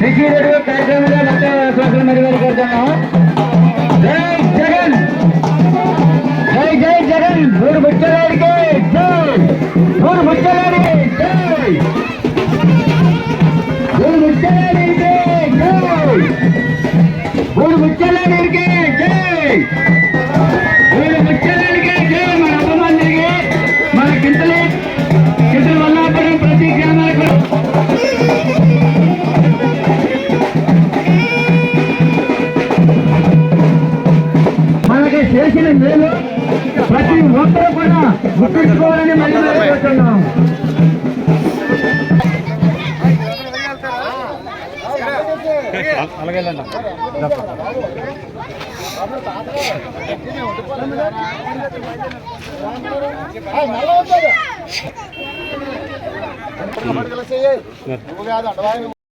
విజయరెడ్డి కార్యక్రమంలో మొత్తం social media కోరుతున్నాం. జై జగన్, జై జై జగన్, మూడు ముచ్చలాడికి జై, మూడు ముచ్చలాడికి జై, మూడు ముచ్చలాడికి జై, మూడు ముచ్చలాడికి జై, మూడు ముచ్చలాడికి జై. మన అమ్మమందిరికి మన కింతలు వల్లాపురం ప్రతి గ్రామాలకు మనకి చేసిన మేలు ప్రతి ఒక్కరూ కూడా గుర్తుంచుకోవాలని మళ్ళీ కోరుతున్నాం. అలాగే నువ్వు కాదు అడవాయి